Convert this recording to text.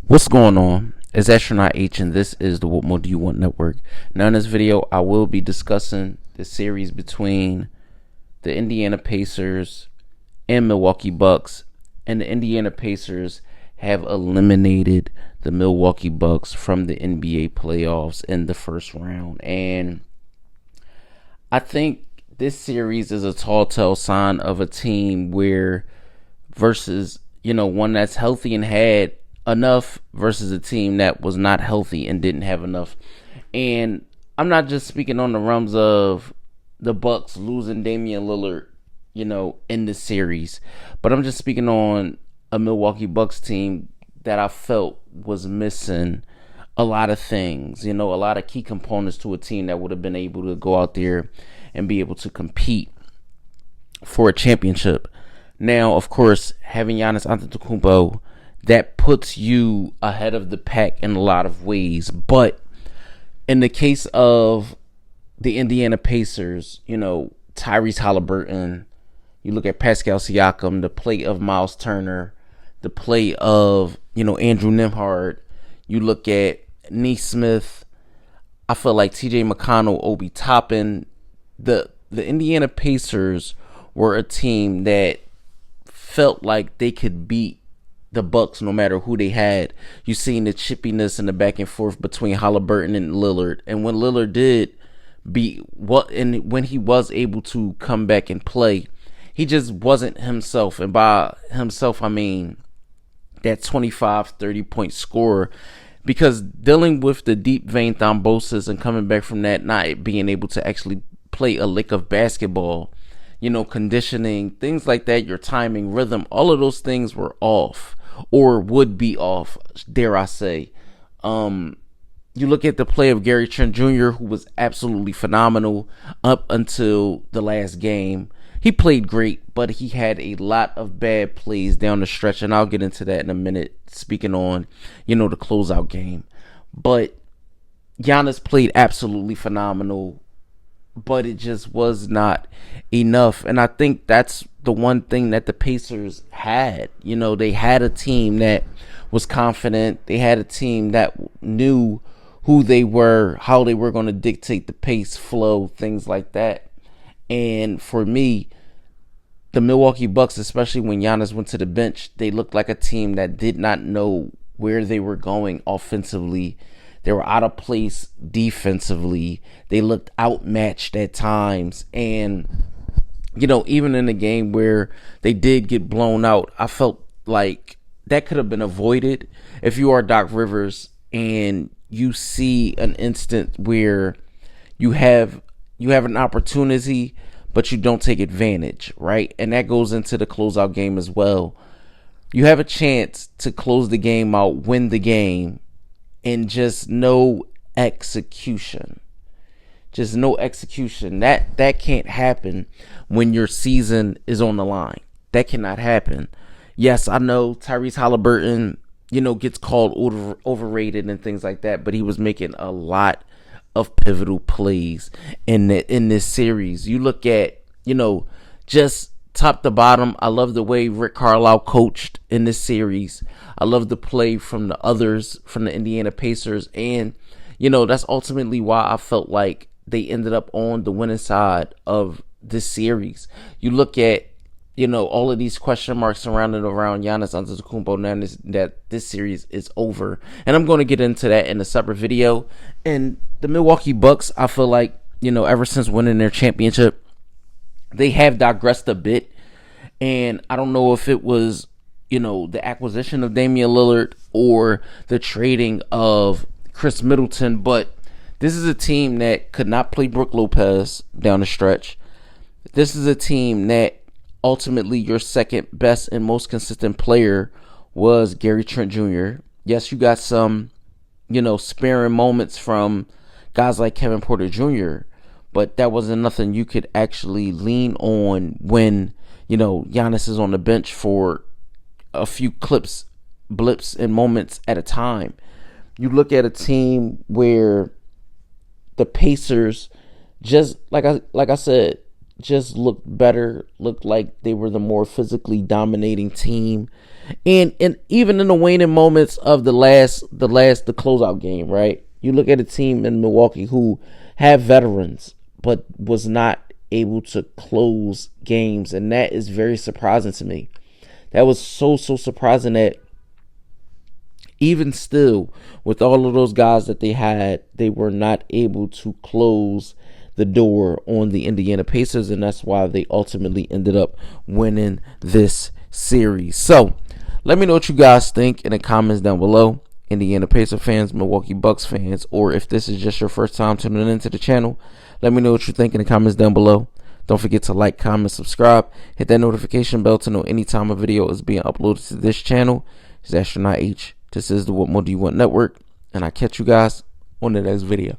What's going on? It's Astronaut H, and this is the What More Do You Want Network. Now, in this video, I will be discussing the series between the Indiana Pacers and Milwaukee Bucks. And the Indiana Pacers have eliminated the Milwaukee Bucks from the NBA playoffs in the first round. And I think this series is a tall tale sign of a team where versus, one that's healthy and had enough versus a team that was not healthy and didn't have enough. And I'm not just speaking on the realms of the Bucks losing Damian Lillard, in the series, but I'm just speaking on a Milwaukee Bucks team that I felt was missing a lot of things, a lot of key components to a team that would have been able to go out there and be able to compete for a championship. Now, of course, having Giannis Antetokounmpo, that puts you ahead of the pack in a lot of ways. But in the case of the Indiana Pacers, Tyrese Halliburton, you look at Pascal Siakam, the play of Miles Turner, the play of, Andrew Nembhard, you look at Nesmith, I feel like TJ McConnell, Obi Toppin, the Indiana Pacers were a team that felt like they could beat the Bucks no matter who they had. You seen the chippiness and the back and forth between Halliburton and Lillard, and when Lillard did when he was able to come back and play, he just wasn't himself. And by himself, I mean that 25-30 point scorer, because dealing with the deep vein thrombosis and coming back from that, not being able to actually play a lick of basketball, conditioning, things like that, your timing, rhythm, all of those things were off or would be off, dare I say. You look at the play of Gary Trent Jr., who was absolutely phenomenal up until the last game. He played great, but he had a lot of bad plays down the stretch, and I'll get into that in a minute, speaking on, the closeout game. But Giannis played absolutely phenomenal, but it just was not enough. And I think that's the one thing that the Pacers had. They had a team that was confident. They had a team that knew who they were, how they were going to dictate the pace, flow, things like that. And for me, the Milwaukee Bucks, especially when Giannis went to the bench, they looked like a team that did not know where they were going offensively. They were out of place defensively. They looked outmatched at times. And, even in a game where they did get blown out, I felt like that could have been avoided if you are Doc Rivers and you see an instant where you have an opportunity, but you don't take advantage, right? And that goes into the closeout game as well. You have a chance to close the game out, win the game, and just no execution. Just no execution. That can't happen when your season is on the line. That cannot happen. Yes, I know Tyrese Halliburton, gets called overrated and things like that, but he was making a lot of pivotal plays in this series. You look at, just top to bottom, I love the way Rick Carlisle coached in this series. I love the play from the others, from the Indiana Pacers. And, that's ultimately why I felt like they ended up on the winning side of this series. You look at, all of these question marks surrounding around Giannis Antetokounmpo now that this series is over. And I'm going to get into that in a separate video. And the Milwaukee Bucks, I feel like, ever since winning their championship, they have digressed a bit. And I don't know if it was, the acquisition of Damian Lillard or the trading of Chris Middleton, but this is a team that could not play Brook Lopez down the stretch. This is a team that ultimately your second best and most consistent player was Gary Trent Jr. Yes, you got some, sparing moments from guys like Kevin Porter Jr., but that wasn't nothing you could actually lean on when, Giannis is on the bench for a few blips, and moments at a time. You look at a team where the Pacers, just like I said, just looked better, looked like they were the more physically dominating team. And even in the waning moments of the closeout game, right? You look at a team in Milwaukee who have veterans, but was not able to close games, and that is very surprising to me. That was so surprising that even still, with all of those guys that they had, they were not able to close the door on the Indiana Pacers, and that's why they ultimately ended up winning this series. So, let me know what you guys think in the comments down below. Indiana Pacer fans, Milwaukee Bucks fans, or if this is just your first time tuning into the channel, let me know what you think in the comments down below. Don't forget to like, comment, subscribe, hit that notification bell to know anytime a video is being uploaded to this channel. It's Astronaut H. This is the What More Do You Want Network, and I'll catch you guys on the next video.